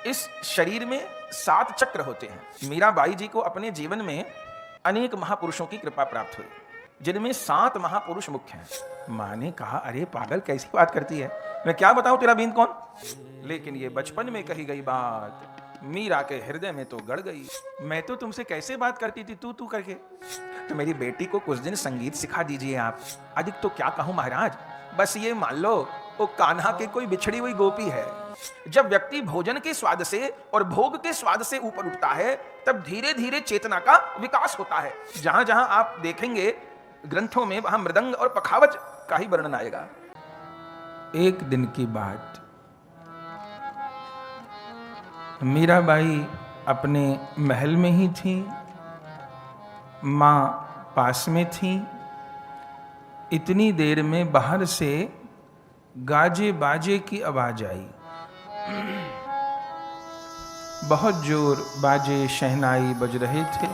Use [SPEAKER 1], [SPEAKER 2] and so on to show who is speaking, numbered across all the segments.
[SPEAKER 1] इस शरीर में 7 चक्र होते हैं। मीराबाई जी को अपने जीवन में अनेक महापुरुषों की कृपा प्राप्त हुई, जिनमें 7 महापुरुष मुख्य हैं। माँ ने कहा, अरे पागल कैसी बात करती है, मैं क्या बताऊं तेरा बींद कौन। लेकिन ये बचपन में कही गई बात मीरा के हृदय में तो गड़ गई। मैं तो तुमसे कैसे बात करती थी, तू करके। तो मेरी बेटी को कुछ दिन संगीत सिखा दीजिए आप। अधिक तो क्या कहूं महाराज, बस ये मान लो वो कान्हा की कोई बिछड़ी हुई गोपी है। जब व्यक्ति भोजन के स्वाद से और भोग के स्वाद से ऊपर उठता है, तब धीरे धीरे चेतना का विकास होता है। जहां जहां आप देखेंगे ग्रंथों में, वहां मृदंग और पखावज का ही वर्णन आएगा। एक दिन की बात, मीराबाई अपने महल में ही थी, मां पास में थी। इतनी देर में बाहर से गाजे बाजे की आवाज आई। बहुत जोर बाजे शहनाई बज रहे थे।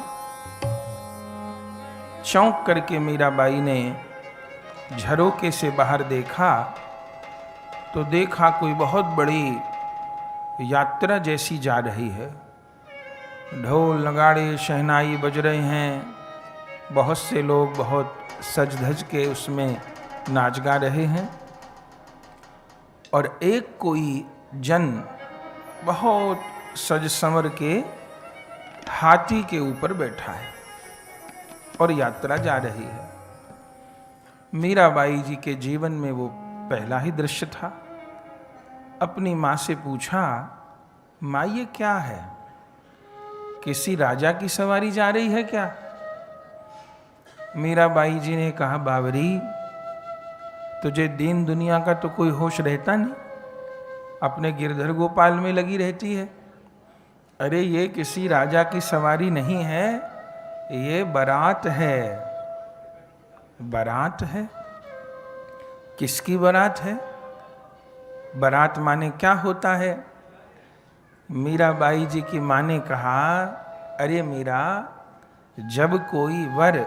[SPEAKER 1] चौंक करके मीराबाई ने झरोके से बाहर देखा तो देखा कोई बहुत बड़ी यात्रा जैसी जा रही है। ढोल नगाड़े शहनाई बज रहे हैं, बहुत से लोग बहुत सज धज के उसमें नाच गा रहे हैं, और एक कोई जन बहुत सज संवर के हाथी के ऊपर बैठा है और यात्रा जा रही है। मीराबाई जी के जीवन में वो पहला ही दृश्य था। अपनी माँ से पूछा, माँ ये क्या है, किसी राजा की सवारी जा रही है क्या? मीराबाई जी ने कहा, बावरी तुझे दीन दुनिया का तो कोई होश रहता नहीं, अपने गिरधर गोपाल में लगी रहती है। अरे ये किसी राजा की सवारी नहीं है, ये बारात है। बारात है? किसकी बारात है? बारात माने क्या होता है? मीराबाई जी की माँ ने कहा, अरे मीरा, जब कोई वर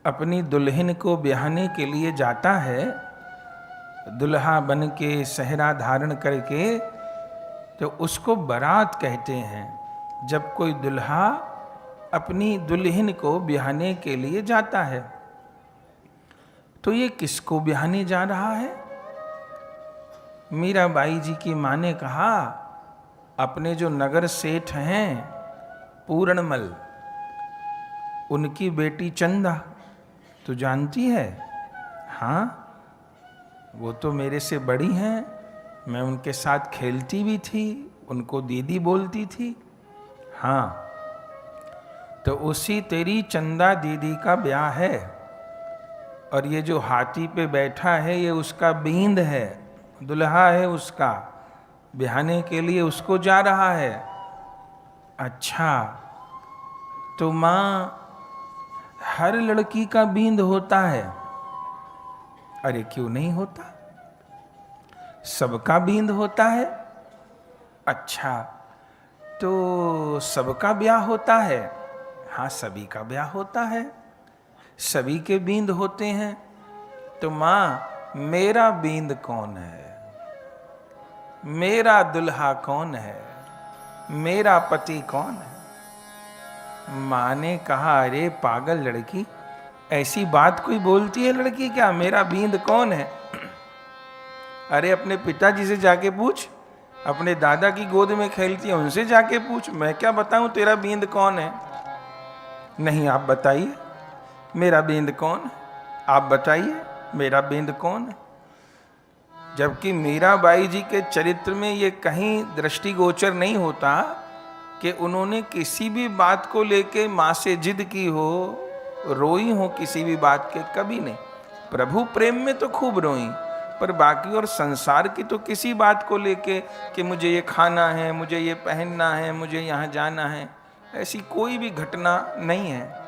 [SPEAKER 1] अपनी दुल्हन को ब्याहने के लिए जाता है, दुल्हा बन के सहरा धारण करके, तो उसको बारात कहते हैं। जब कोई दुल्हा अपनी दुल्हन को ब्याहने के लिए जाता है, तो ये किसको ब्याहने जा रहा है? मीराबाई जी की माँ ने कहा, अपने जो नगर सेठ हैं पूरणमल, उनकी बेटी चंदा, तो जानती है? हाँ, वो तो मेरे से बड़ी हैं, मैं उनके साथ खेलती भी थी, उनको दीदी बोलती थी। हाँ, तो उसी तेरी चंदा दीदी का ब्याह है, और ये जो हाथी पे बैठा है ये उसका बींद है, दुल्हा है उसका, ब्याहने के लिए उसको जा रहा है। अच्छा, तो माँ हर लड़की का बींद होता है? अरे क्यों नहीं होता, सबका बींद होता है। अच्छा, तो सबका ब्याह होता है? हाँ, सभी का ब्याह होता है, सभी के बींद होते हैं। तो माँ मेरा बींद कौन है, मेरा दुल्हा कौन है, मेरा पति कौन है? माँ ने कहा, अरे पागल लड़की, ऐसी बात कोई बोलती है लड़की क्या, मेरा बींद कौन है? अरे अपने पिताजी से जाके पूछ, अपने दादा की गोद में खेलती है, उनसे जाके पूछ, मैं क्या बताऊं तेरा बींद कौन है? नहीं, आप बताइए मेरा बींद कौन है, आप बताइए मेरा बींद कौन है। जबकि मीराबाई जी के चरित्र में ये कहीं दृष्टिगोचर नहीं होता कि उन्होंने किसी भी बात को लेके माँ से जिद की हो, रोई हो किसी भी बात के, कभी नहीं। प्रभु प्रेम में तो खूब रोई, पर बाकी और संसार की तो किसी बात को लेके कि मुझे ये खाना है, मुझे ये पहनना है, मुझे यहाँ जाना है, ऐसी कोई भी घटना नहीं है।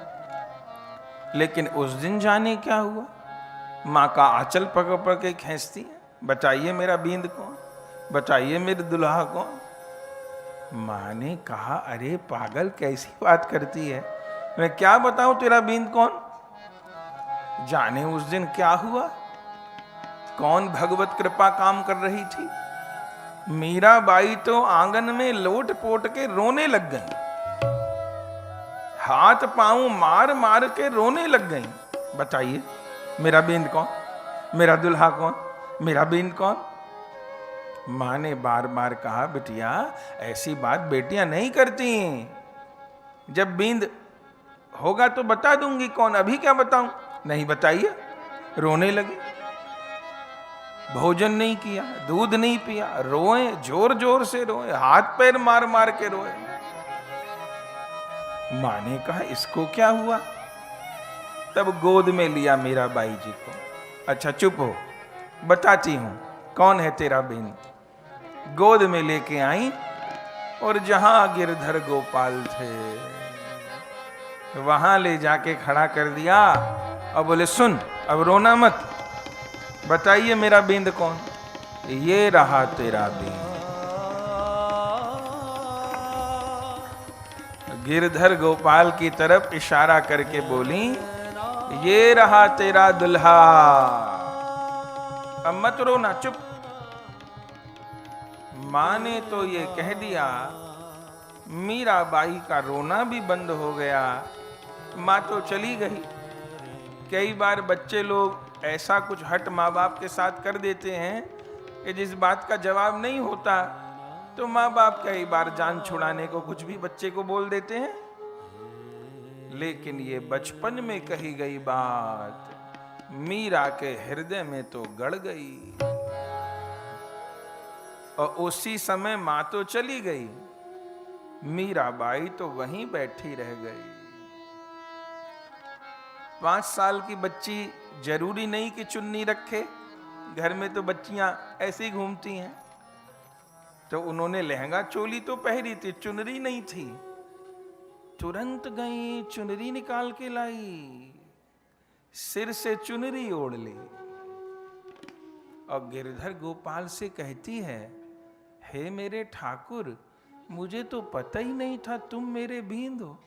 [SPEAKER 1] लेकिन उस दिन जाने क्या हुआ, माँ का आंचल पकड़ पकड़ के खींचती है, बताइए मेरा बींद कौन, बताइए मेरे दुल्हा कौन। माँ ने कहा, अरे पागल कैसी बात करती है, मैं क्या बताऊं तेरा बींद कौन। जाने उस दिन क्या हुआ, कौन भगवत कृपा काम कर रही थी। मीराबाई तो आंगन में लोट पोट के रोने लग गई, हाथ पांव मार मार के रोने लग गई। बताइए मेरा बिंद कौन, मेरा दुल्हा कौन, मेरा बिंद कौन? मां ने बार बार कहा, बिटिया ऐसी बात बेटियां नहीं करती, जब बिंद होगा तो बता दूंगी कौन, अभी क्या बताऊं? नहीं बताइए। रोने लगे, भोजन नहीं किया, दूध नहीं पिया, रोए, जोर जोर से रोए, हाथ पैर मार मार के रोए। मां ने कहा इसको क्या हुआ? तब गोद में लिया मीराबाई जी को। अच्छा चुप हो, बताती हूं कौन है तेरा बिन। गोद में लेके आई और जहां गिरधर गोपाल थे वहां ले जाके खड़ा कर दिया और बोले सुन, अब रोना मत, बताइए मेरा बिंद कौन? ये रहा तेरा बिंद। गिरधर गोपाल की तरफ इशारा करके बोली, ये रहा तेरा दुल्हा, अब मत रोना, चुप। मां ने तो ये कह दिया, मीराबाई का रोना भी बंद हो गया, मां तो चली गई। कई बार बच्चे लोग ऐसा कुछ हट माँ बाप के साथ कर देते हैं कि जिस बात का जवाब नहीं होता, तो माँ बाप कई बार जान छुड़ाने को कुछ भी बच्चे को बोल देते हैं। लेकिन ये बचपन में कही गई बात मीरा के हृदय में तो गड़ गई, और उसी समय मां तो चली गई, मीराबाई तो वहीं बैठी रह गई। 5 साल की बच्ची जरूरी नहीं कि चुन्नी रखे, घर में तो बच्चियां ऐसी घूमती हैं। तो उन्होंने लहंगा चोली तो पहनी थी, चुनरी नहीं थी। तुरंत गई, चुनरी निकाल के लाई, सिर से चुनरी ओढ़ ली और गिरधर गोपाल से कहती है, हे मेरे ठाकुर, मुझे तो पता ही नहीं था तुम मेरे बींद हो।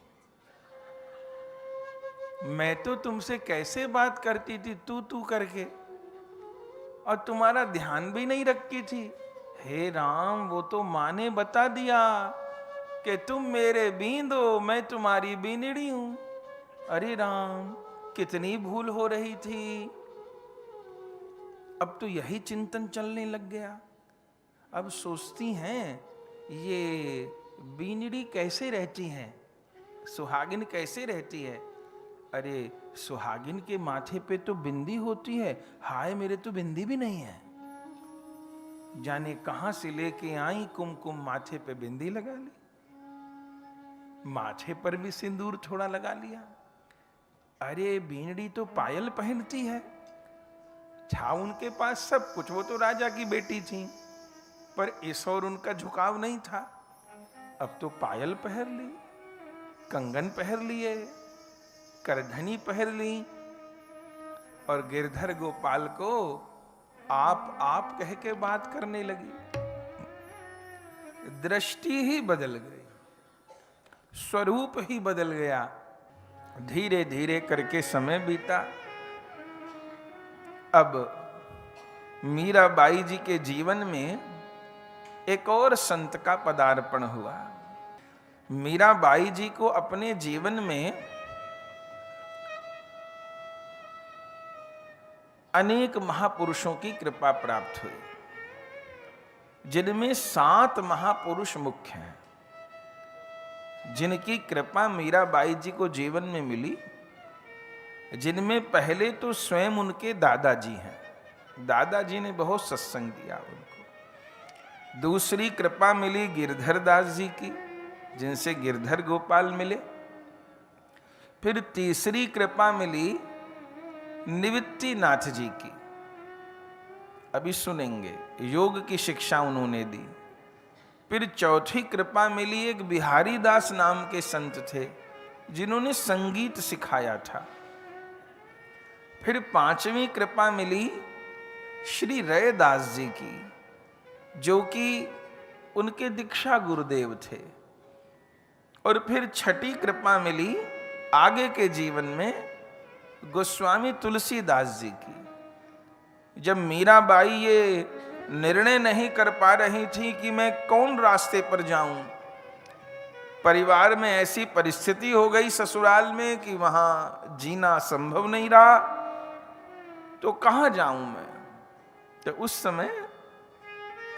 [SPEAKER 1] मैं तो तुमसे कैसे बात करती थी तू करके, और तुम्हारा ध्यान भी नहीं रखती थी। हे राम, वो तो मां ने बता दिया कि तुम मेरे बींद हो, मैं तुम्हारी बीनड़ी हूं। अरे राम, कितनी भूल हो रही थी। अब तो यही चिंतन चलने लग गया। अब सोचती हैं ये बीनड़ी कैसे रहती हैं, सुहागिन कैसे रहती है। अरे सुहागिन के माथे पे तो बिंदी होती है, हाय मेरे तो बिंदी भी नहीं है। जाने कहां से लेके आई कुमकुम, माथे पे बिंदी लगा ली, माथे पर भी सिंदूर थोड़ा लगा लिया। अरे बीनड़ी तो पायल पहनती है, था उनके पास सब कुछ, वो तो राजा की बेटी थी, पर इस और उनका झुकाव नहीं था। अब तो पायल पहन ली, कंगन पहन लिए, करधनी पहन ली, और गिरधर गोपाल को आप कह के बात करने लगी। दृष्टि ही बदल गई, स्वरूप ही बदल गया। धीरे धीरे करके समय बीता। अब मीराबाई जी के जीवन में एक और संत का पदार्पण हुआ। मीराबाई जी को अपने जीवन में अनेक महापुरुषों की कृपा प्राप्त हुई, जिनमें 7 महापुरुष मुख्य हैं, जिनकी कृपा मीराबाई जी को जीवन में मिली। जिनमें पहले तो स्वयं उनके दादाजी हैं, दादाजी ने बहुत सत्संग दिया उनको। दूसरी कृपा मिली गिरधर दास जी की, जिनसे गिरधर गोपाल मिले। फिर तीसरी कृपा मिली निवृत्ति नाथ जी की, अभी सुनेंगे, योग की शिक्षा उन्होंने दी। फिर चौथी कृपा मिली एक बिहारी दास नाम के संत थे, जिन्होंने संगीत सिखाया था। फिर 5वीं कृपा मिली श्री रैदास जी की, जो कि उनके दीक्षा गुरुदेव थे। और फिर 6ठी कृपा मिली आगे के जीवन में गोस्वामी तुलसीदास जी की। जब मीराबाई ये निर्णय नहीं कर पा रही थी कि मैं कौन रास्ते पर जाऊं। परिवार में ऐसी परिस्थिति हो गई ससुराल में कि वहां जीना संभव नहीं रहा, तो कहां जाऊं मैं। तो उस समय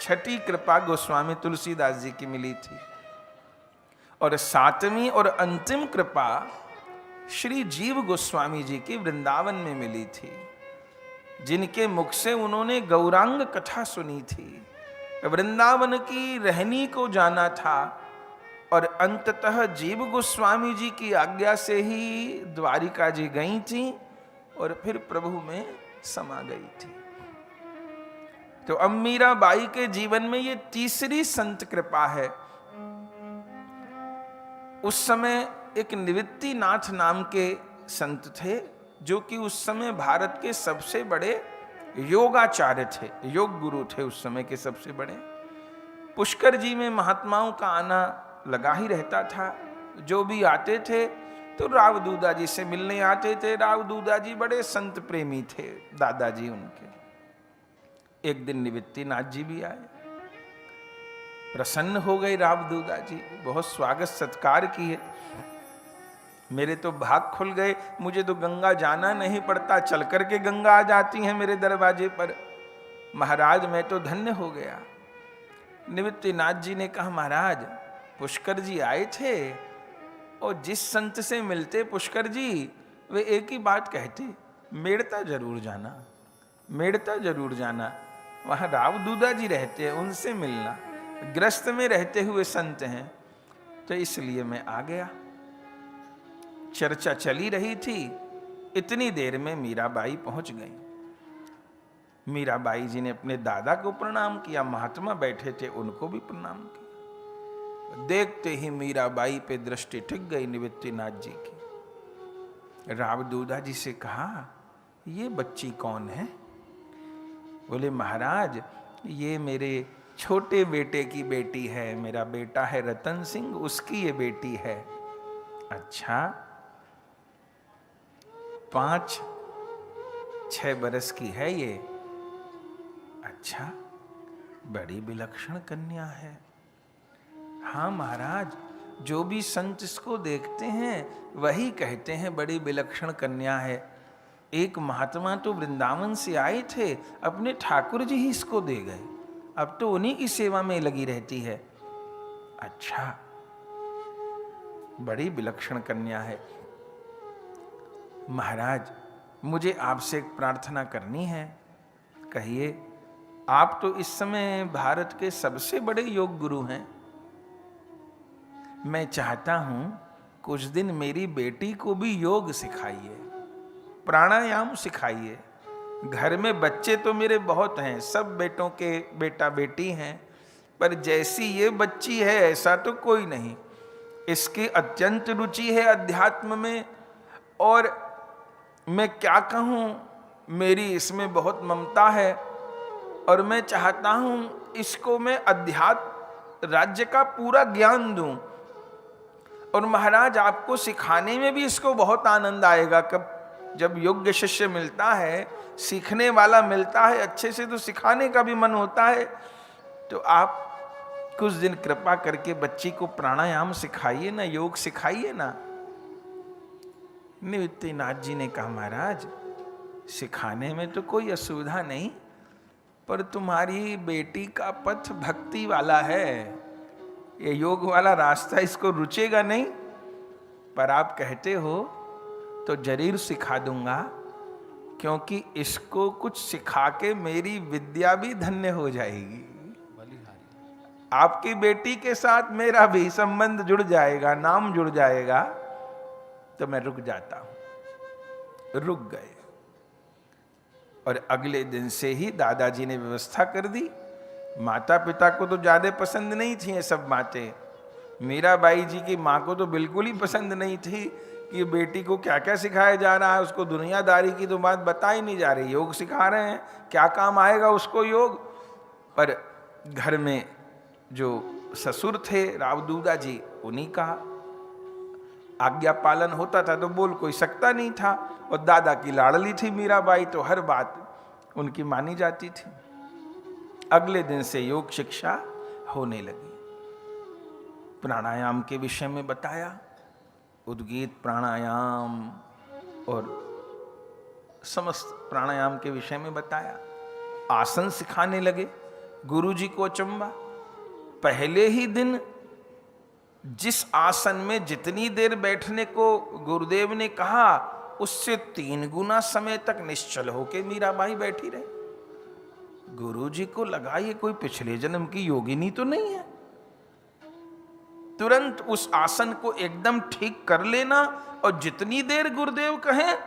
[SPEAKER 1] छठी कृपा गोस्वामी तुलसीदास जी की मिली थी, और सातवीं और अंतिम कृपा श्री जीव गोस्वामी जी की वृंदावन में मिली थी, जिनके मुख से उन्होंने गौरांग कथा सुनी थी, वृंदावन की रहनी को जाना था, और अंततः जीव गोस्वामी जी की आज्ञा से ही द्वारिका जी गई थी और फिर प्रभु में समा गई थी। तो अब मीराबाई के जीवन में ये तीसरी संत कृपा है। उस समय एक निवृत्तिनाथ नाम के संत थे, जो कि उस समय भारत के सबसे बड़े योगाचार्य थे, योग गुरु थे उस समय के सबसे बड़े। पुष्कर जी में महात्माओं का आना लगा ही रहता था। जो भी आते थे तो राव दूदा जी से मिलने आते थे। राव दूदा जी बड़े संत प्रेमी थे, दादाजी उनके। एक दिन निवृत्तिनाथ जी भी आए, प्रसन्न हो गए राव दूदा जी, बहुत स्वागत सत्कार किए। मेरे तो भाग खुल गए, मुझे तो गंगा जाना नहीं पड़ता, चल करके गंगा आ जाती है मेरे दरवाजे पर। महाराज मैं तो धन्य हो गया। निवृत्तिनाथ जी ने कहा, महाराज पुष्कर जी आए थे और जिस संत से मिलते पुष्कर जी, वे एक ही बात कहते, मेड़ता जरूर जाना, मेड़ता जरूर जाना। वहाँ राव दूदा जी रहते हैं, उनसे मिलना, ग्रस्त में रहते हुए संत हैं, तो इसलिए मैं आ गया। चर्चा चली रही थी, इतनी देर में मीराबाई पहुंच गई। मीराबाई जी ने अपने दादा को प्रणाम किया, महात्मा बैठे थे उनको भी प्रणाम किया। देखते ही मीराबाई पे दृष्टि टिक गई निवृत्तिनाथ जी की। राव दूदा जी से कहा, ये बच्ची कौन है? बोले, महाराज ये मेरे छोटे बेटे की बेटी है, मेरा बेटा है रतन सिंह, उसकी ये बेटी है। अच्छा, 5-6 बरस की है ये? अच्छा, बड़ी विलक्षण कन्या है। हाँ महाराज, जो भी संत इसको देखते हैं वही कहते हैं बड़ी विलक्षण कन्या है। एक महात्मा तो वृंदावन से आए थे, अपने ठाकुर जी ही इसको दे गए, अब तो उन्हीं की सेवा में लगी रहती है। अच्छा, बड़ी विलक्षण कन्या है। महाराज मुझे आपसे एक प्रार्थना करनी है। कहिए। आप तो इस समय भारत के सबसे बड़े योग गुरु हैं। मैं चाहता हूं कुछ दिन मेरी बेटी को भी योग सिखाइए, प्राणायाम सिखाइए। घर में बच्चे तो मेरे बहुत हैं, सब बेटों के बेटा बेटी हैं, पर जैसी ये बच्ची है ऐसा तो कोई नहीं। इसकी अत्यंत रुचि है अध्यात्म में, और मैं क्या कहूँ, मेरी इसमें बहुत ममता है, और मैं चाहता हूँ इसको मैं अध्यात्म राज्य का पूरा ज्ञान दूं। और महाराज आपको सिखाने में भी इसको बहुत आनंद आएगा। कब जब योग्य शिष्य मिलता है, सीखने वाला मिलता है अच्छे से, तो सिखाने का भी मन होता है। तो आप कुछ दिन कृपा करके बच्ची को प्राणायाम सिखाइए ना, योग सिखाइए ना। निवृत्तिनाथ जी ने कहा, महाराज सिखाने में तो कोई असुविधा नहीं, पर तुम्हारी बेटी का पथ भक्ति वाला है, ये योग वाला रास्ता इसको रुचेगा नहीं। पर आप कहते हो तो जरूर सिखा दूंगा, क्योंकि इसको कुछ सिखा के मेरी विद्या भी धन्य हो जाएगी। आपकी बेटी के साथ मेरा भी संबंध जुड़ जाएगा, नाम जुड़ जाएगा। तो मैं रुक जाता हूं। रुक गए, और अगले दिन से ही दादाजी ने व्यवस्था कर दी। माता पिता को तो ज्यादा पसंद नहीं थी ये सब बातें। मीराबाई जी की माँ को तो बिल्कुल ही पसंद नहीं थी कि बेटी को क्या क्या सिखाया जा रहा है। उसको दुनियादारी की तो बात बताई नहीं जा रही, योग सिखा रहे हैं, क्या काम आएगा उसको योग। पर घर में जो ससुर थे राव दूदा जी, उन्हीं का आज्ञा पालन होता था, तो बोल कोई सकता नहीं था। और दादा की लाडली थी मीराबाई, तो हर बात उनकी मानी जाती थी। अगले दिन से योग शिक्षा होने लगी। प्राणायाम के विषय में बताया, उद्गीत प्राणायाम और समस्त प्राणायाम के विषय में बताया। आसन सिखाने लगे। गुरुजी को अचंबा, पहले ही दिन जिस आसन में जितनी देर बैठने को गुरुदेव ने कहा, उससे 3 गुना समय तक निश्चल होके मीराबाई बैठी रहे। गुरुजी को लगा ये कोई पिछले जन्म की योगिनी तो नहीं है। तुरंत उस आसन को एकदम ठीक कर लेना और जितनी देर गुरुदेव कहें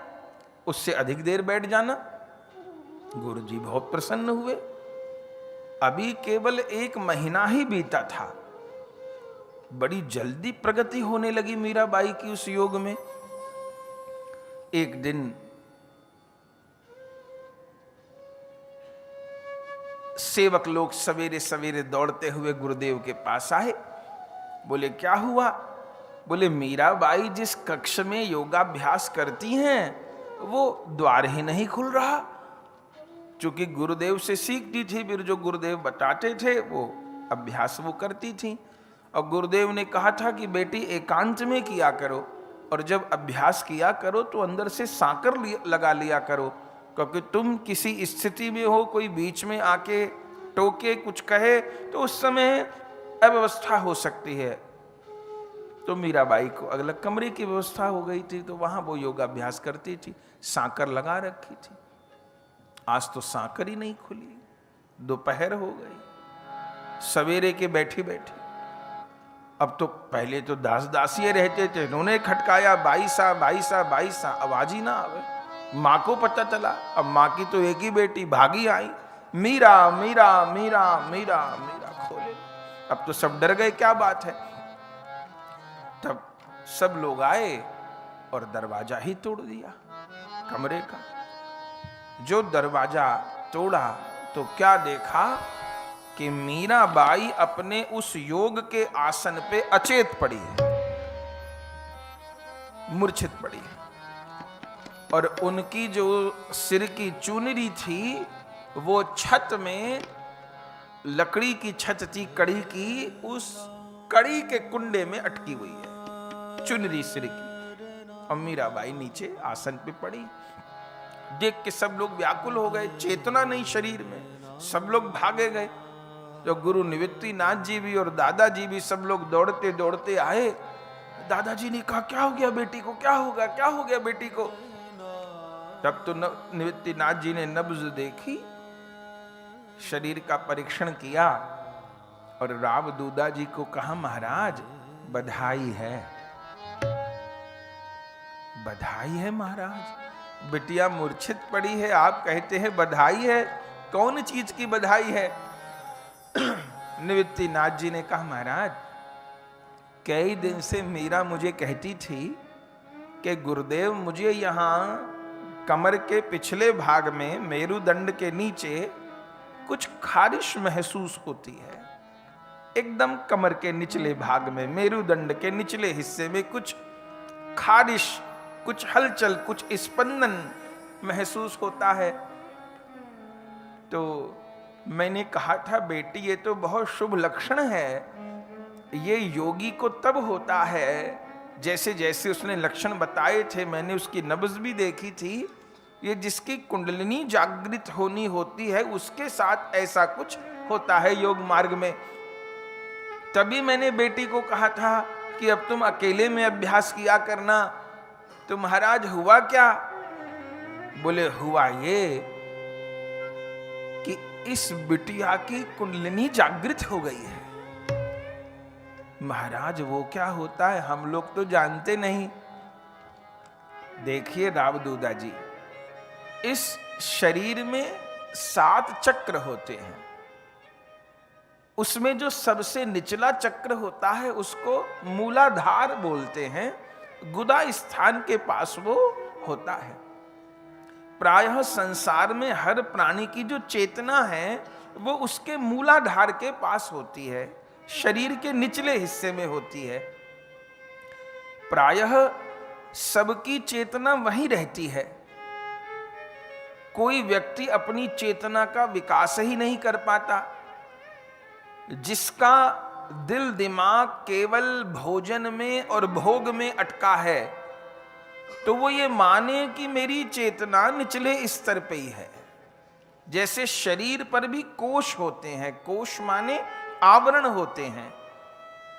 [SPEAKER 1] उससे अधिक देर बैठ जाना। गुरुजी बहुत प्रसन्न हुए। अभी केवल 1 महीना ही बीता था, बड़ी जल्दी प्रगति होने लगी मीराबाई की उस योग में। एक दिन सेवक लोग सवेरे सवेरे दौड़ते हुए गुरुदेव के पास आए। बोले क्या हुआ? बोले मीराबाई जिस कक्ष में योगाभ्यास करती हैं वो द्वार ही नहीं खुल रहा। चूंकि गुरुदेव से सीखती थी, फिर जो गुरुदेव बताते थे वो अभ्यास वो करती थी। और गुरुदेव ने कहा था कि बेटी एकांत में किया करो, और जब अभ्यास किया करो तो अंदर से सांकर लगा लिया करो, क्योंकि तुम किसी स्थिति में हो, कोई बीच में आके टोके कुछ कहे तो उस समय अव्यवस्था हो सकती है। तो मीराबाई को अलग कमरे की व्यवस्था हो गई थी, तो वहां वो योगाभ्यास करती थी, सांकर लगा रखी थी। आज तो सांकर ही नहीं खुली, दोपहर हो गई, सवेरे के बैठी बैठी। अब तो पहले तो दास दासिये रहते थे, उन्होंने खटकाया, भाई साहब भाई साहब भाई साहब, आवाज ही ना आवे। माँ को पता चला, अब माँ की तो एक ही बेटी, भागी आई, मीरा मीरा मीरा मीरा मीरा खोले। अब तो सब डर गए, क्या बात है। तब सब लोग आए और दरवाजा ही तोड़ दिया कमरे का। जो दरवाजा तोड़ा तो क्या देखा कि मीराबाई अपने उस योग के आसन पे अचेत पड़ी है, मूर्छित पड़ी है। और उनकी जो सिर की चुनरी थी वो छत में, लकड़ी की छत थी कड़ी की, उस कड़ी के कुंडे में अटकी हुई है चुनरी सिर की। और मीराबाई नीचे आसन पे पड़ी। देख के सब लोग व्याकुल हो गए, चेतना नहीं शरीर में, सब लोग भागे गए। जो गुरु निवृत्तिनाथ जी भी और दादाजी भी सब लोग दौड़ते दौड़ते आए। दादाजी ने कहा क्या हो गया बेटी को, क्या होगा, क्या हो गया बेटी को। तब तो निवृत्तिनाथ जी ने नब्ज देखी, शरीर का परीक्षण किया और राव दूदा जी को कहा महाराज बधाई है, बधाई है महाराज, बिटिया मूर्छित पड़ी है, आप कहते हैं बधाई है, कौन चीज की बधाई है। निवृत्तिनाथ जी ने कहा महाराज कई दिन से मीरा मुझे कहती थी कि गुरुदेव मुझे यहाँ कमर के पिछले भाग में मेरुदंड के नीचे कुछ खारिश महसूस होती है। एकदम कमर के निचले भाग में, मेरुदंड के निचले हिस्से में कुछ खारिश, कुछ हलचल, कुछ स्पंदन महसूस होता है। तो मैंने कहा था बेटी ये तो बहुत शुभ लक्षण है, ये योगी को तब होता है जैसे जैसे उसने लक्षण बताए थे, मैंने उसकी नब्ज भी देखी थी, ये जिसकी कुंडलिनी जागृत होनी होती है उसके साथ ऐसा कुछ होता है योग मार्ग में। तभी मैंने बेटी को कहा था कि अब तुम अकेले में अभ्यास किया करना। तो महाराज हुआ क्या? बोले हुआ ये कि इस बिटिया की कुंडलिनी जागृत हो गई है। महाराज वो क्या होता है हम लोग तो जानते नहीं। देखिए रावदूदा जी, इस शरीर में 7 चक्र होते हैं, उसमें जो सबसे निचला चक्र होता है उसको मूलाधार बोलते हैं, गुदा स्थान के पास वो होता है। प्रायः संसार में हर प्राणी की जो चेतना है वो उसके मूलाधार के पास होती है, शरीर के निचले हिस्से में होती है। प्रायः सबकी चेतना वहीं रहती है। कोई व्यक्ति अपनी चेतना का विकास ही नहीं कर पाता, जिसका दिल दिमाग केवल भोजन में और भोग में अटका है, तो वो ये माने कि मेरी चेतना निचले स्तर पे ही है। जैसे शरीर पर भी कोश होते हैं, कोश माने आवरण होते हैं,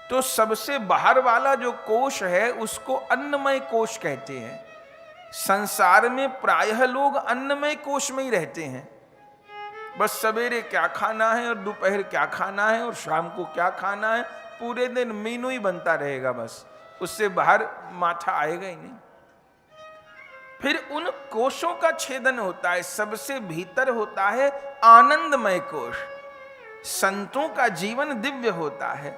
[SPEAKER 1] तो सबसे बाहर वाला जो कोश है उसको अन्नमय कोश कहते हैं। संसार में प्रायः लोग अन्नमय कोश में ही रहते हैं, बस सवेरे क्या खाना है और दोपहर क्या खाना है और शाम को क्या खाना है, पूरे दिन मेनू ही बनता रहेगा, बस उससे बाहर माथा आएगा ही नहीं। फिर उन कोशों का छेदन होता है, सबसे भीतर होता है आनंदमय कोश। संतों का जीवन दिव्य होता है,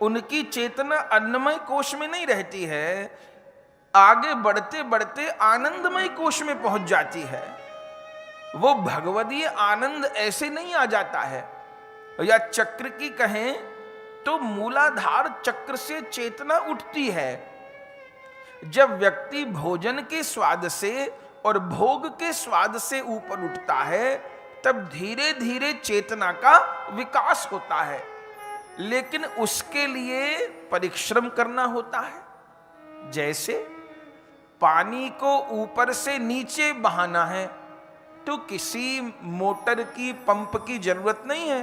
[SPEAKER 1] उनकी चेतना अन्नमय कोश में नहीं रहती है, आगे बढ़ते बढ़ते आनंदमय कोश में पहुंच जाती है। वो भगवदीय आनंद ऐसे नहीं आ जाता है। या चक्र की कहें तो मूलाधार चक्र से चेतना उठती है। जब व्यक्ति भोजन के स्वाद से और भोग के स्वाद से ऊपर उठता है, तब धीरे धीरे चेतना का विकास होता है, लेकिन उसके लिए परिश्रम करना होता है। जैसे पानी को ऊपर से नीचे बहाना है तो किसी मोटर की पंप की जरूरत नहीं है,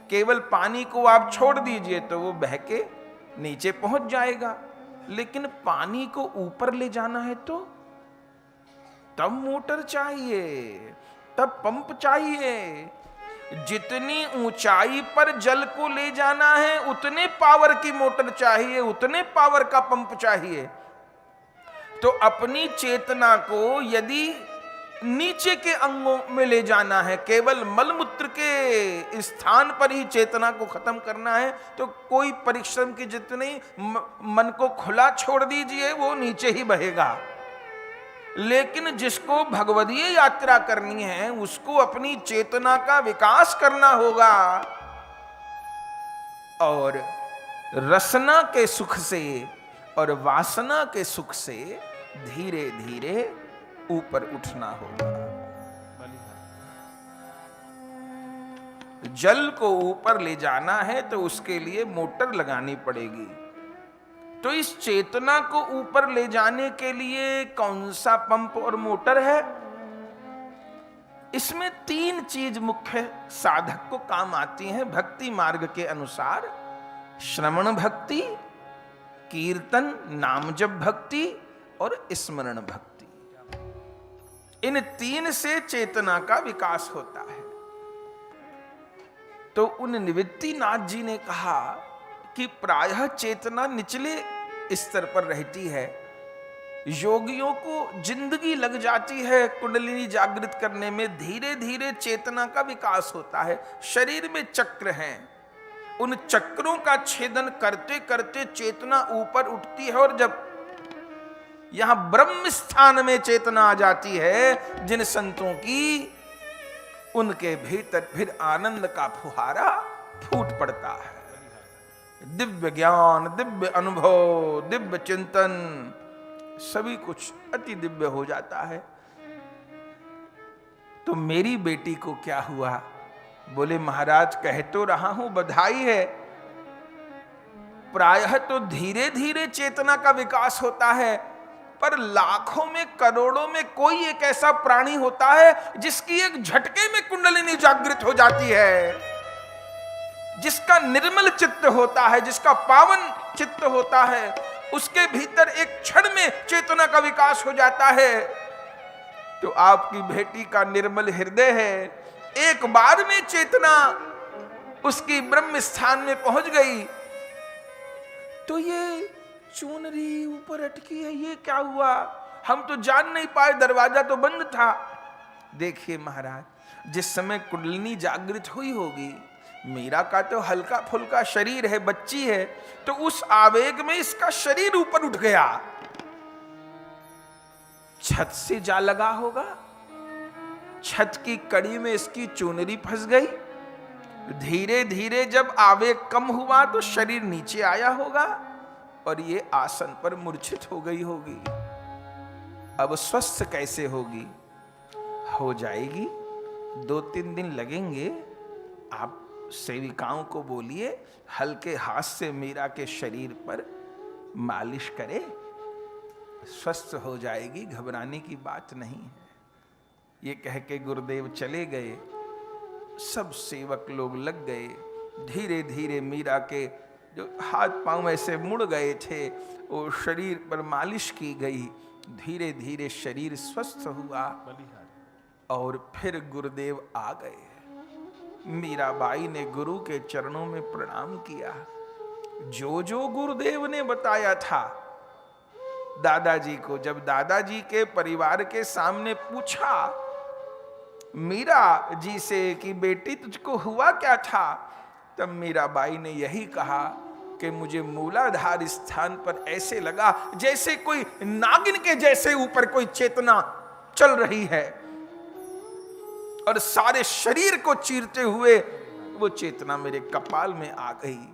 [SPEAKER 1] केवल पानी को आप छोड़ दीजिए तो वो बह के नीचे पहुंच जाएगा। लेकिन पानी को ऊपर ले जाना है तो तब मोटर चाहिए, तब पंप चाहिए। जितनी ऊंचाई पर जल को ले जाना है उतने पावर की मोटर चाहिए, उतने पावर का पंप चाहिए। तो अपनी चेतना को यदि नीचे के अंगों में ले जाना है, केवल मलमूत्र के स्थान पर ही चेतना को खत्म करना है, तो कोई परिश्रम की जितनी मन को खुला छोड़ दीजिए, वो नीचे ही बहेगा। लेकिन जिसको भगवदीय यात्रा करनी है, उसको अपनी चेतना का विकास करना होगा और रसना के सुख से और वासना के सुख से धीरे धीरे ऊपर उठना होगा। जल को ऊपर ले जाना है तो उसके लिए मोटर लगानी पड़ेगी। तो इस चेतना को ऊपर ले जाने के लिए कौन सा पंप और मोटर है? इसमें 3 चीज मुख्य साधक को काम आती हैं भक्ति मार्ग के अनुसार: श्रवण भक्ति, कीर्तन नाम जप भक्ति और स्मरण भक्ति। इन 3 से चेतना का विकास होता है। तो उन निवृत्तिनाथ जी ने कहा कि प्रायः चेतना निचले स्तर पर रहती है। योगियों को जिंदगी लग जाती है कुंडलिनी जागृत करने में, धीरे धीरे चेतना का विकास होता है। शरीर में चक्र हैं, उन चक्रों का छेदन करते करते चेतना ऊपर उठती है, और जब यहां ब्रह्म स्थान में चेतना आ जाती है जिन संतों की, उनके भीतर फिर आनंद का फुहारा फूट पड़ता है। दिव्य ज्ञान, दिव्य अनुभव, दिव्य चिंतन, सभी कुछ अति दिव्य हो जाता है। तो मेरी बेटी को क्या हुआ? बोले महाराज कह तो रहा हूं, बधाई है। प्रायः तो धीरे धीरे चेतना का विकास होता है, पर लाखों में करोड़ों में कोई एक ऐसा प्राणी होता है जिसकी एक झटके में कुंडलिनी जागृत हो जाती है, जिसका निर्मल चित्त होता है, जिसका पावन चित्त होता है, उसके भीतर एक क्षण में चेतना का विकास हो जाता है। तो आपकी बेटी का निर्मल हृदय है, एक बार में चेतना उसकी ब्रह्म स्थान में पहुंच गई। तो ये चुनरी ऊपर अटकी है, ये क्या हुआ? हम तो जान नहीं पाए, दरवाजा तो बंद था। देखिए महाराज, जिस समय कुंडलिनी जागृत हुई होगी, मीरा का तो हल्का फुल्का शरीर है, बच्ची है, तो उस आवेग में इसका शरीर ऊपर उठ गया, छत से जा लगा होगा, छत की कड़ी में इसकी चुनरी फंस गई। धीरे धीरे जब आवेग कम हुआ तो शरीर नीचे आया होगा और ये आसन पर मूर्छित हो गई होगी। अब स्वस्थ कैसे होगी? हो जाएगी, 2-3 दिन लगेंगे। आप सेविकाओं को बोलिए हल्के हाथ से मीरा के शरीर पर मालिश करे, स्वस्थ हो जाएगी, घबराने की बात नहीं है। ये कह के गुरुदेव चले गए। सब सेवक लोग लग गए। धीरे धीरे मीरा के जो हाथ पांव ऐसे मुड़ गए थे, वो शरीर पर मालिश की गई। धीरे धीरे शरीर स्वस्थ हुआ और फिर गुरुदेव आ गए। मीराबाई ने गुरु के चरणों में प्रणाम किया। जो जो गुरुदेव ने बताया था दादाजी को, जब दादाजी के परिवार के सामने पूछा मीरा जी से कि बेटी तुझको हुआ क्या था, तब मीराबाई ने यही कहा कि मुझे मूलाधार स्थान पर ऐसे लगा जैसे कोई नागिन के जैसे ऊपर कोई चेतना चल रही है और सारे शरीर को चीरते हुए वो चेतना मेरे कपाल में आ गई।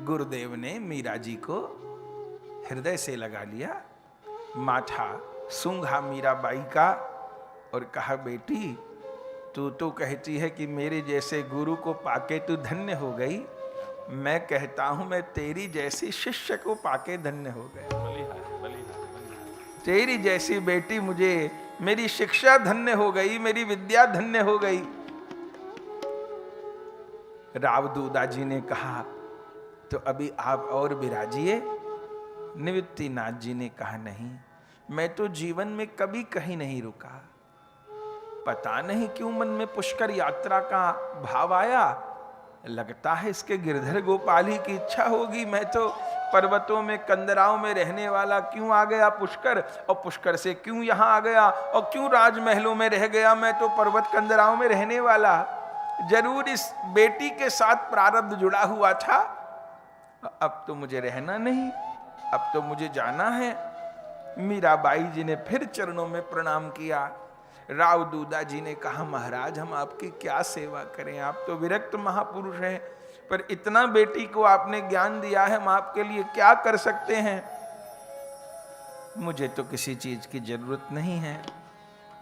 [SPEAKER 1] गुरुदेव ने मीरा जी को हृदय से लगा लिया, माथा सूंघा मीराबाई का और कहा बेटी तू तो कहती है कि मेरे जैसे गुरु को पाके तू धन्य हो गई, मैं कहता हूं मैं तेरी जैसी शिष्य को पाके धन्य हो गया। तेरी जैसी बेटी मुझे, मेरी शिक्षा धन्य हो गई, मेरी विद्या धन्य हो गई। राव दूदा जी ने कहा तो अभी आप और विराजिए। निवृत्तिनाथ जी ने कहा नहीं, मैं तो जीवन में कभी कहीं नहीं रुका। पता नहीं क्यों मन में पुष्कर यात्रा का भाव आया, लगता है इसके गिरधर गोपाली की इच्छा होगी। मैं तो पर्वतों में कंदराओं में रहने वाला क्यों आ गया पुष्कर, और पुष्कर से क्यों यहाँ आ गया, और क्यों राजमहलों में रह गया। मैं तो पर्वत कंदराओं में रहने वाला, जरूर इस बेटी के साथ प्रारब्ध जुड़ा हुआ था। अब तो मुझे रहना नहीं, अब तो मुझे जाना है। मीराबाई जी ने फिर चरणों में प्रणाम किया। राव दूदा जी ने कहा महाराज हम आपकी क्या सेवा करें, आप तो विरक्त महापुरुष हैं, पर इतना बेटी को आपने ज्ञान दिया है, हम आपके लिए क्या कर सकते हैं। मुझे तो किसी चीज की जरूरत नहीं है,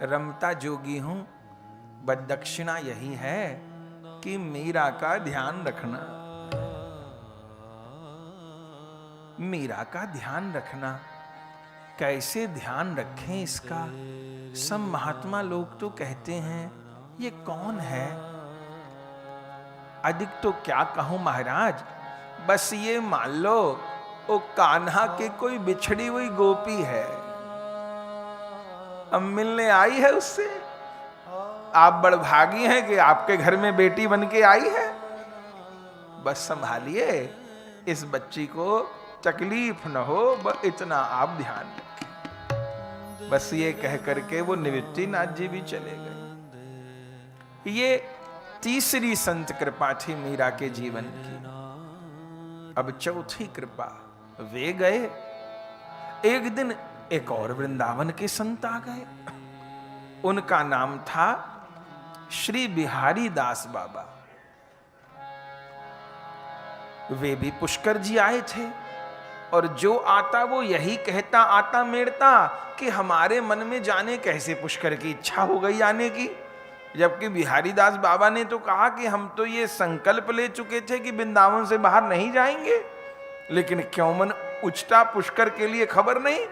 [SPEAKER 1] रमता जोगी हूं, बस दक्षिणा यही है कि मीरा का ध्यान रखना। मीरा का ध्यान रखना, कैसे ध्यान रखें इसका। सब महात्मा लोग तो कहते हैं ये कौन है। अधिक तो क्या कहूं महाराज, बस ये मान लो वो कान्हा की कोई बिछड़ी हुई गोपी है, अब मिलने आई है उससे। आप बड़भागी हैं कि आपके घर में बेटी बन के आई है। बस संभालिए इस बच्ची को, तकलीफ न हो, बस इतना आप ध्यान रखें। बस ये कह करके वो निवृत्तिनाथ जी भी चले गए। ये तीसरी संत कृपा थी मीरा के जीवन की। अब चौथी कृपा, वे गए। एक दिन एक और वृंदावन के संत आ गए। उनका नाम था श्री बिहारी दास बाबा। वे भी पुष्कर जी आए थे और जो आता वो यही कहता, आता मेड़ता कि हमारे मन में जाने कैसे पुष्कर की इच्छा हो गई आने की। जबकि बिहारी दास बाबा ने तो कहा कि हम तो ये संकल्प ले चुके थे कि वृंदावन से बाहर नहीं जाएंगे, लेकिन क्यों मन उचटा पुष्कर के लिए खबर नहीं।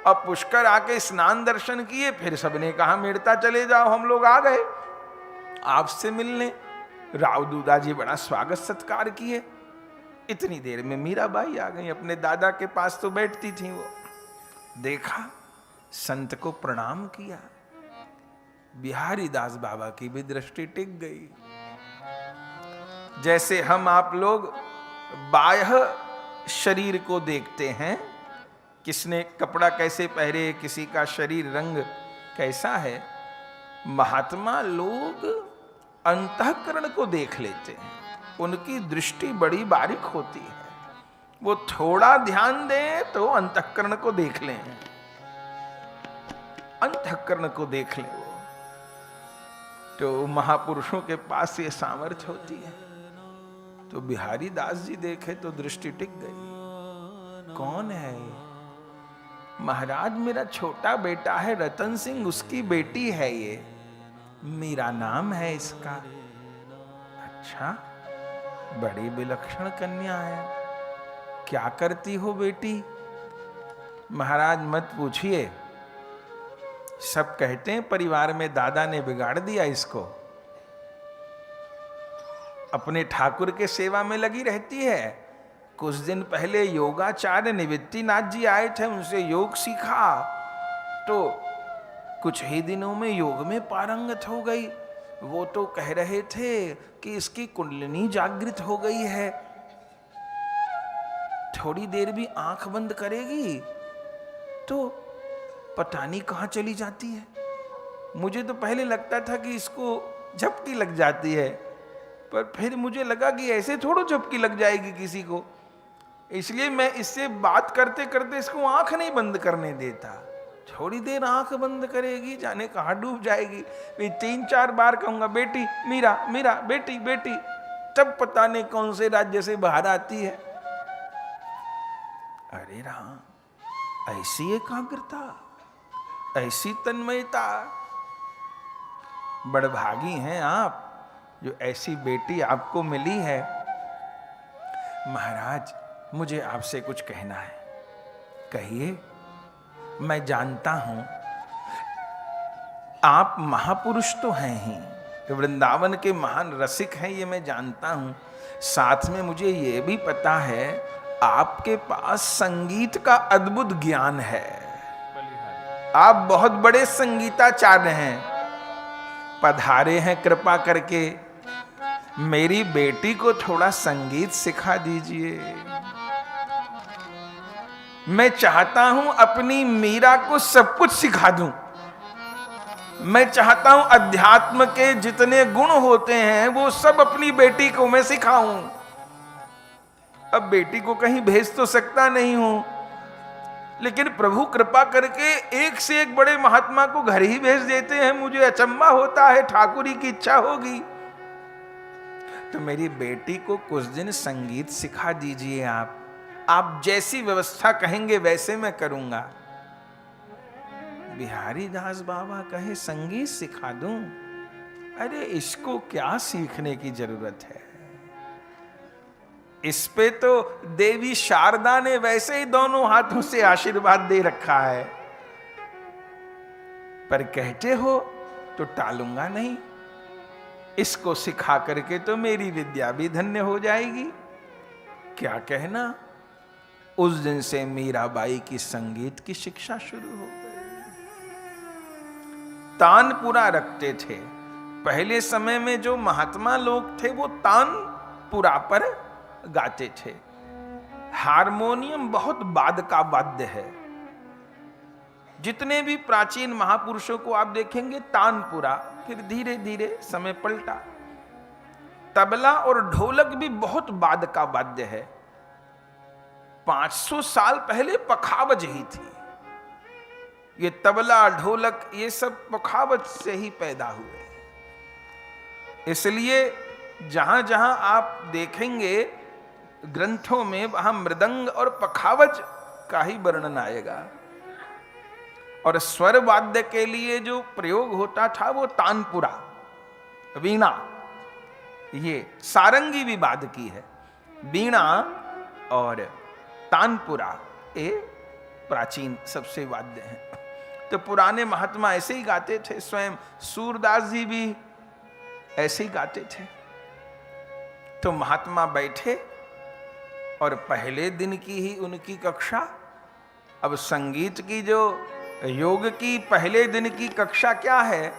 [SPEAKER 1] अब पुष्कर आके स्नान दर्शन किए, फिर सबने कहा मेड़ता चले जाओ, हम लोग आ गए आपसे मिलने। राव दूदा जी बड़ा स्वागत सत्कार किए। इतनी देर में मीराबाई आ गई, अपने दादा के पास तो बैठती थी। वो देखा, संत को प्रणाम किया। बिहारी दास बाबा की भी दृष्टि टिक गई। जैसे हम आप लोग बाह्य शरीर को देखते हैं, किसने कपड़ा कैसे पहरे, किसी का शरीर रंग कैसा है, महात्मा लोग अंतःकरण को देख लेते हैं। उनकी दृष्टि बड़ी बारीक होती है। वो थोड़ा ध्यान दें तो अंतःकरण को देख लें, अंतःकरण को देख लें। वो तो महापुरुषों के पास ये सामर्थ्य होती है। तो बिहारी दास जी देखे तो दृष्टि टिक गई। कौन है महाराज मेरा छोटा बेटा है रतन सिंह, उसकी बेटी है ये, मीरा नाम है इसका। अच्छा, बड़ी विलक्षण कन्या है, क्या करती हो बेटी? महाराज मत पूछिए, सब कहते हैं परिवार में दादा ने बिगाड़ दिया इसको। अपने ठाकुर के सेवा में लगी रहती है। कुछ दिन पहले योगाचार्य निवृत्तिनाथ जी आए थे, उनसे योग सीखा तो कुछ ही दिनों में योग में पारंगत हो गई। वो तो कह रहे थे कि इसकी कुंडलिनी जागृत हो गई है, थोड़ी देर भी आंख बंद करेगी तो पता नहीं कहां चली जाती है। मुझे तो पहले लगता था कि इसको झपकी लग जाती है, पर फिर मुझे लगा कि ऐसे थोड़ा झपकी लग जाएगी किसी को, इसलिए मैं इससे बात करते करते इसको आंख नहीं बंद करने देता। थोड़ी देर आंख बंद करेगी, जाने कहां डूब जाएगी। फिर 3-4 बार कहूंगा बेटी मीरा, मीरा बेटी बेटी, तब पता नहीं कौन से राज्य से बाहर आती है। अरे राम, ऐसी एकाग्रता, ऐसी तन्मयता, बड़भागी हैं आप जो ऐसी बेटी आपको मिली है। महाराज मुझे आपसे कुछ कहना है। कहिए। मैं जानता हूं आप महापुरुष तो हैं ही, वृंदावन के महान रसिक हैं, ये मैं जानता हूं। साथ में मुझे ये भी पता है आपके पास संगीत का अद्भुत ज्ञान है, आप बहुत बड़े संगीताचार्य हैं। पधारे हैं कृपा करके, मेरी बेटी को थोड़ा संगीत सिखा दीजिए। मैं चाहता हूं अपनी मीरा को सब कुछ सिखा दूं। मैं चाहता हूं अध्यात्म के जितने गुण होते हैं वो सब अपनी बेटी को मैं सिखाऊं। अब बेटी को कहीं भेज तो सकता नहीं हूं, लेकिन प्रभु कृपा करके एक से एक बड़े महात्मा को घर ही भेज देते हैं। मुझे अचंभा होता है, ठाकुरी की इच्छा होगी तो मेरी बेटी को कुछ दिन संगीत सिखा दीजिए। आप जैसी व्यवस्था कहेंगे वैसे मैं करूंगा। बिहारी दास बाबा कहे संगीत सिखा दूं? अरे इसको क्या सीखने की जरूरत है, इस पे तो देवी शारदा ने वैसे ही दोनों हाथों से आशीर्वाद दे रखा है। पर कहते हो तो टालूंगा नहीं, इसको सिखा करके तो मेरी विद्या भी धन्य हो जाएगी। क्या कहना, उस दिन से मीराबाई की संगीत की शिक्षा शुरू हो गई। तानपुरा रखते थे। पहले समय में जो महात्मा लोग थे वो तानपुरा पर गाते थे। हारमोनियम बहुत बाद का वाद्य है। जितने भी प्राचीन महापुरुषों को आप देखेंगे तानपुरा, फिर धीरे धीरे समय पलटा। तबला और ढोलक भी बहुत बाद का वाद्य है। 500 साल पहले पखावज ही थी। ये तबला ढोलक ये सब पखावज से ही पैदा हुए। इसलिए जहां जहां आप देखेंगे ग्रंथों में वहां मृदंग और पखावज का ही वर्णन आएगा। और स्वर वाद्य के लिए जो प्रयोग होता था वो तानपुरा, वीणा, ये सारंगी भी बाद की है। वीणा और तानपुरा ये प्राचीन सबसे वाद्य हैं। तो पुराने महात्मा ऐसे ही गाते थे, स्वयं सूरदास जी भी ऐसे ही गाते थे। तो महात्मा बैठे और पहले दिन की ही उनकी कक्षा, अब संगीत की जो योग की पहले दिन की कक्षा क्या है,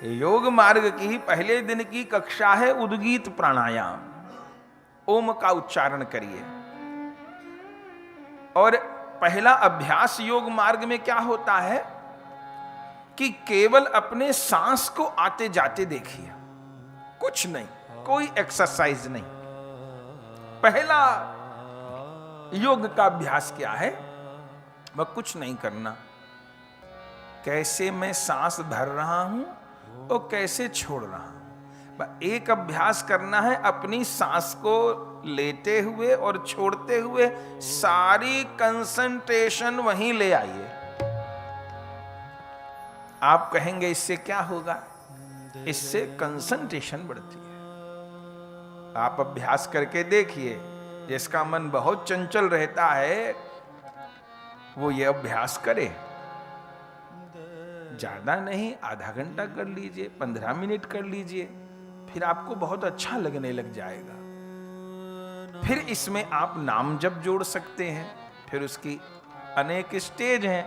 [SPEAKER 1] योग मार्ग की पहले दिन की कक्षा है उद्गीत प्राणायाम। ओम का उच्चारण करिए। और पहला अभ्यास योग मार्ग में क्या होता है कि केवल अपने सांस को आते जाते देखिए, कुछ नहीं, कोई एक्सरसाइज नहीं। पहला योग का अभ्यास क्या है, वह कुछ नहीं करना, कैसे मैं सांस भर रहा हूं और कैसे छोड़ रहा हूं। एक अभ्यास करना है, अपनी सांस को लेते हुए और छोड़ते हुए सारी कंसंट्रेशन वहीं ले आइए। आप कहेंगे इससे क्या होगा? इससे कंसंट्रेशन बढ़ती है। आप अभ्यास करके देखिए, जिसका मन बहुत चंचल रहता है वो ये अभ्यास करे। ज्यादा नहीं, आधा घंटा कर लीजिए, 15 मिनट कर लीजिए, फिर आपको बहुत अच्छा लगने लग जाएगा। फिर इसमें आप नाम जप जोड़ सकते हैं। फिर उसकी अनेक स्टेज हैं।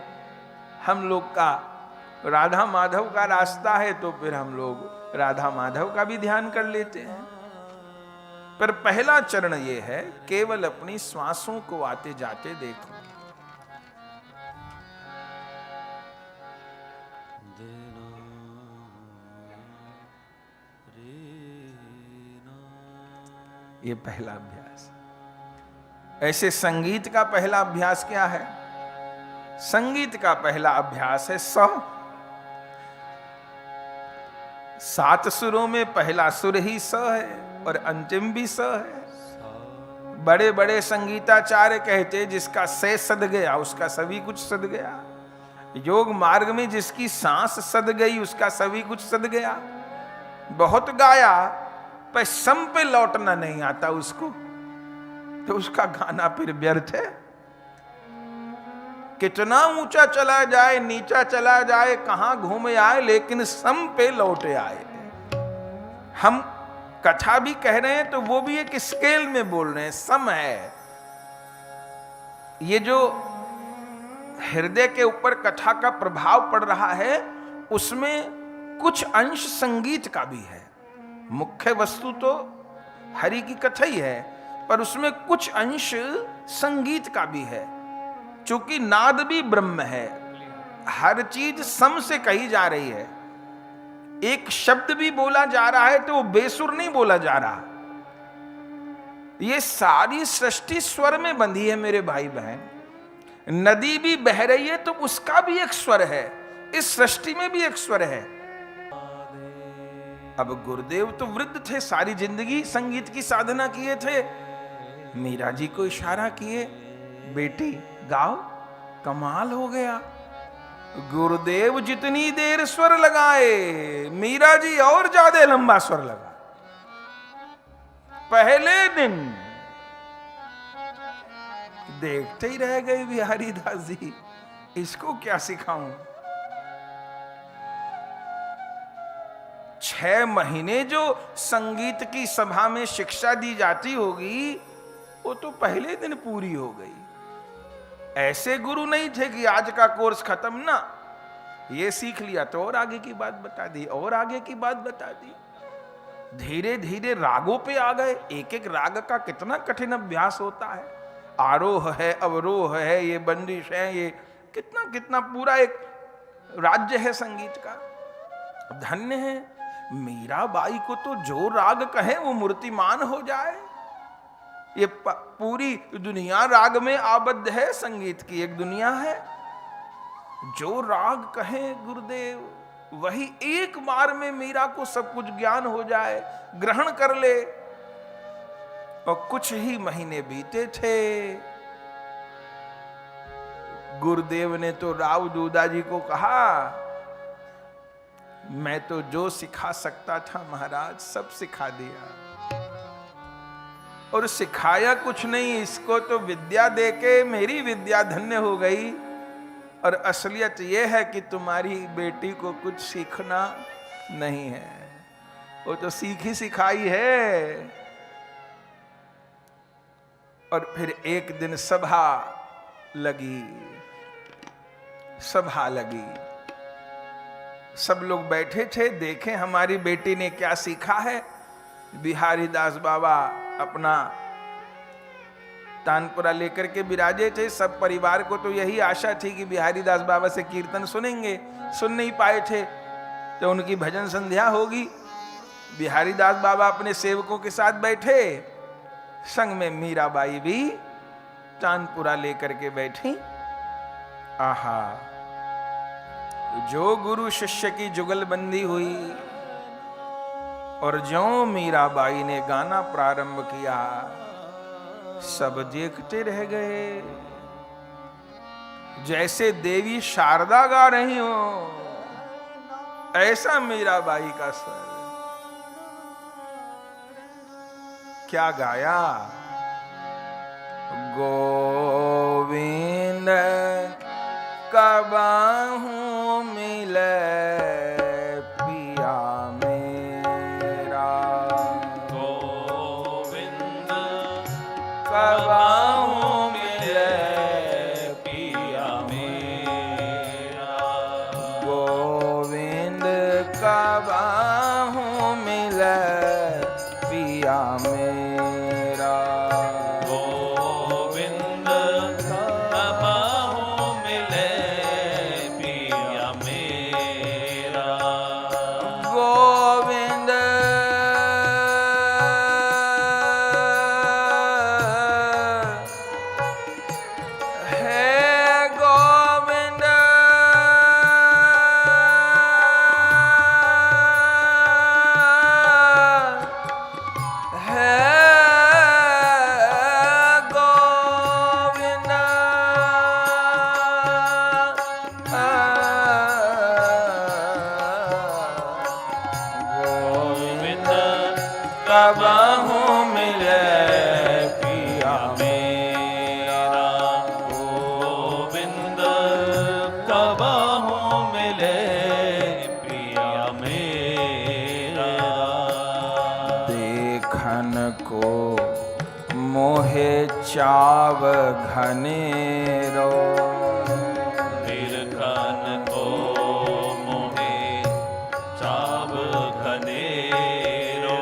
[SPEAKER 1] हम लोग का राधा माधव का रास्ता है, तो फिर हम लोग राधा माधव का भी ध्यान कर लेते हैं। पर पहला चरण ये है, केवल अपनी श्वासों को आते जाते देखो। ये पहला अभ्यास। ऐसे संगीत का पहला अभ्यास क्या है? संगीत का पहला अभ्यास है स। 7 सुरों में पहला सुर ही स है और अंतिम भी स है। बड़े बड़े संगीताचार्य कहते, जिसका से सद गया उसका सभी कुछ सद गया। योग मार्ग में जिसकी सांस सद गई उसका सभी कुछ सद गया। बहुत गाया पर सम पे लौटना नहीं आता उसको, तो उसका गाना फिर व्यर्थ है। कितना ऊंचा चला जाए, नीचा चला जाए, कहां घूमे आए, लेकिन सम पे लौटे आए। हम कथा भी कह रहे हैं तो वो भी एक स्केल में बोल रहे हैं, सम है। ये जो हृदय के ऊपर कथा का प्रभाव पड़ रहा है, उसमें कुछ अंश संगीत का भी है। मुख्य वस्तु तो हरि की कथा ही है, पर उसमें कुछ अंश संगीत का भी है। चूंकि नाद भी ब्रह्म है, हर चीज सम से कही जा रही है। एक शब्द भी बोला जा रहा है तो वो बेसुर नहीं बोला जा रहा। ये सारी सृष्टि स्वर में बंधी है मेरे भाई बहन। नदी भी बह रही है तो उसका भी एक स्वर है, इस सृष्टि में भी एक स्वर है। अब गुरुदेव तो वृद्ध थे, सारी जिंदगी संगीत की साधना किए थे। मीरा जी को इशारा किए, बेटी गाओ। कमाल हो गया। गुरुदेव जितनी देर स्वर लगाए, मीरा जी और ज्यादा लंबा स्वर लगा। पहले दिन देखते ही रह गए बिहारी दास जी, इसको क्या सिखाऊं। 6 महीने जो संगीत की सभा में शिक्षा दी जाती होगी, वो तो पहले दिन पूरी हो गई। ऐसे गुरु नहीं थे कि आज का कोर्स खत्म ना, ये सीख लिया तो और आगे की बात बता दी, और आगे की बात बता दी। धीरे धीरे रागों पे आ गए। एक एक राग का कितना कठिन अभ्यास होता है। आरोह है, अवरोह है, ये बंदिश है, ये कितना कितना पूरा एक राज्य है संगीत का। धन्य है मीराबाई को तो जो राग कहे वो मूर्तिमान हो जाए। ये पूरी दुनिया राग में आबद्ध है, संगीत की एक दुनिया है। जो राग कहे गुरुदेव, वही एक बार में मीरा को सब कुछ ज्ञान हो जाए, ग्रहण कर ले। और कुछ ही महीने बीते थे, गुरुदेव ने तो राव दूदा जी को कहा, मैं तो जो सिखा सकता था महाराज सब सिखा दिया। और सिखाया कुछ नहीं, इसको तो विद्या देके मेरी विद्या धन्य हो गई। और असलियत यह है कि तुम्हारी बेटी को कुछ सीखना नहीं है, वो तो सीखी सिखाई है। और फिर एक दिन सभा लगी। सब लोग बैठे थे, देखें हमारी बेटी ने क्या सीखा है। बिहारी दास बाबा अपना तानपुरा लेकर के विराजे थे। सब परिवार को तो यही आशा थी कि बिहारी दास बाबा से कीर्तन सुनेंगे, सुन नहीं पाए थे तो उनकी भजन संध्या होगी। बिहारी दास बाबा अपने सेवकों के साथ बैठे, संग में मीराबाई भी तानपुरा लेकर के बैठी। आहा, जो गुरु शिष्य की जुगलबंदी हुई, और ज्यों मीराबाई ने गाना प्रारंभ किया, सब देखते रह गए, जैसे देवी शारदा गा रही हो, ऐसा मीराबाई का स्वर। क्या गाया? गोविंद कबाहू मिले पिया मेरा,
[SPEAKER 2] गोविंद
[SPEAKER 1] कबाहू
[SPEAKER 2] मिले पिया मेरा,
[SPEAKER 1] गोविंद कबाहू मिले पिया मेरा,
[SPEAKER 2] गोविंद कबाहू मिले पिया मेरा,
[SPEAKER 1] गोविंद है गोविंद है गोविंद
[SPEAKER 2] गोविंद
[SPEAKER 1] कबाहू मिले
[SPEAKER 2] पिया मेरा, गोविंद कबाहू मिले पिया मेरा,
[SPEAKER 1] देखन को मोहे चाव घनेरो,
[SPEAKER 2] निरखन को मोहे चाव घनेरो,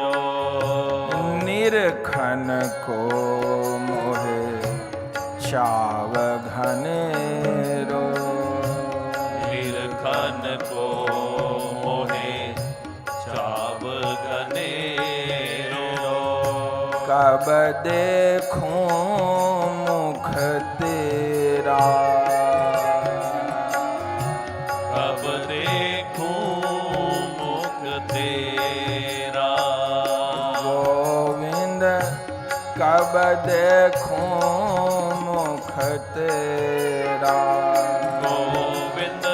[SPEAKER 1] निरखन को मोहे चाव घनेरो,
[SPEAKER 2] निरखन को मोहे चाव घनेरो,
[SPEAKER 1] कब देखूं मुख तेरा,
[SPEAKER 2] कब देखूं मुख तेरा,
[SPEAKER 1] गोविंद कब देखूं मुख तेरा,
[SPEAKER 2] गोविंद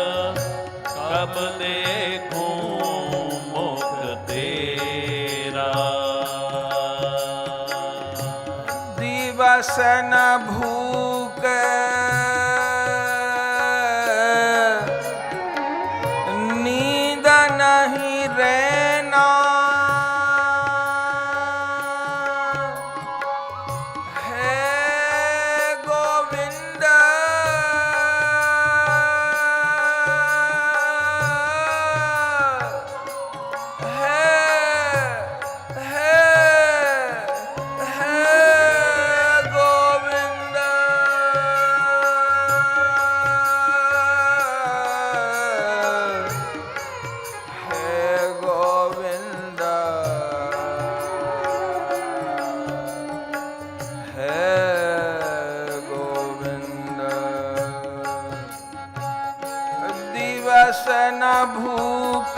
[SPEAKER 2] कब देखूं मुख तेरा,
[SPEAKER 1] दिवस न भूख नींद नहीं रहना, है गोविंद है गोविंद है गोविंद है गोविंद, दिवस न भूख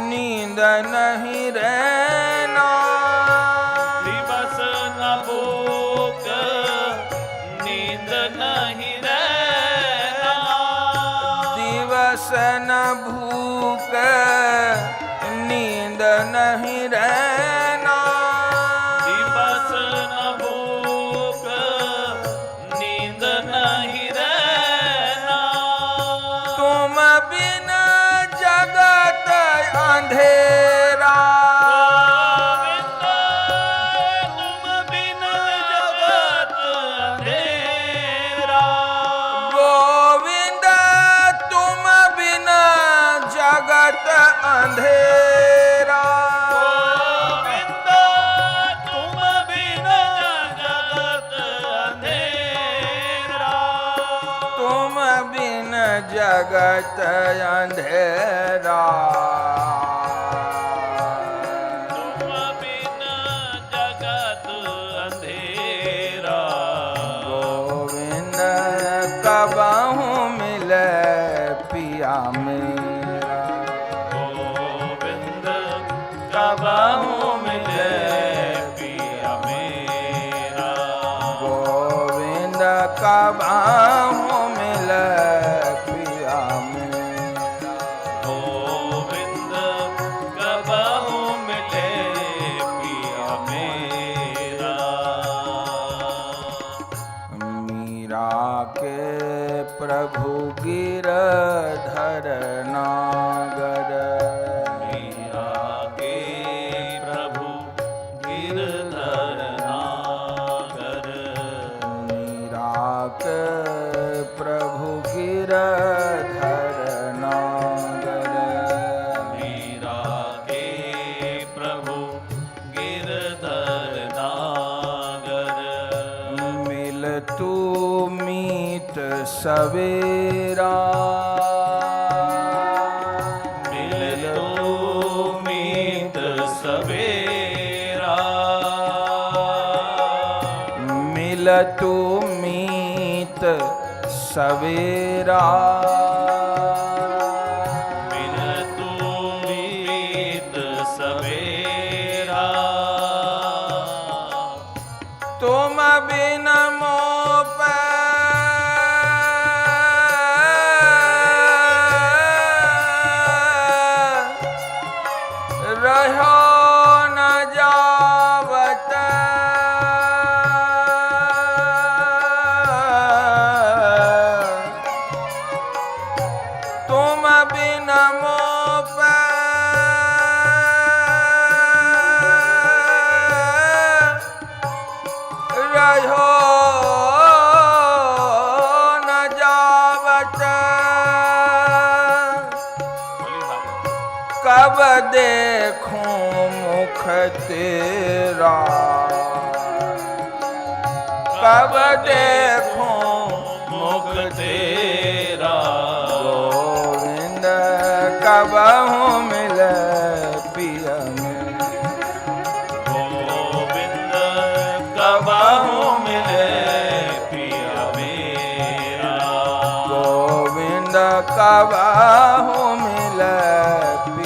[SPEAKER 1] नींद नहीं रहना,
[SPEAKER 2] दिवस न भूख नींद नहीं रहना,
[SPEAKER 1] दिवस न भूख नींद नहीं रहना,
[SPEAKER 2] दिवस न भूख नींद नहीं रहना,
[SPEAKER 1] तुम बिन जगत अंधेरा,
[SPEAKER 2] गोविंद तुम बिन जगत अंधेरा,
[SPEAKER 1] गोविंद तुम बिन जगत अंधेरा,
[SPEAKER 2] गोविंद तुम बिन जगत अंधेरा,
[SPEAKER 1] तुम बिन जगत अंधेरा,
[SPEAKER 2] गोविंद कबाहू मिले पिया मेरा,
[SPEAKER 1] गोविंद
[SPEAKER 2] कबाहू मिले पिया मेरा।
[SPEAKER 3] गोविंद कबहु मिले पिया मेरा।
[SPEAKER 2] मीरा के प्रभु गिरधर नागर।
[SPEAKER 3] मीरा के प्रभु गिरधर नागर।
[SPEAKER 2] मीरा के प्रभु गिरधर नागर।
[SPEAKER 3] मीरा के प्रभु गिरधर नागर।
[SPEAKER 2] मिल तू मीत सवेरा।
[SPEAKER 3] मिल तू मीत सवेरा।
[SPEAKER 2] मिल तू मीत सवेरा।
[SPEAKER 3] मिल तू मीत सवेरा।
[SPEAKER 2] तुम बिन मोह रहो न जावत। तुम बिन मोह रहो न जावत। कब देखूं मुख तेरा। कब देखूं
[SPEAKER 3] मुख तेरा।
[SPEAKER 2] गोविंद कबहू मिले पिया मेरा।
[SPEAKER 3] गोविंद कबहु मिले पिया मेरा।
[SPEAKER 2] गोविंद कबहू मिले पिया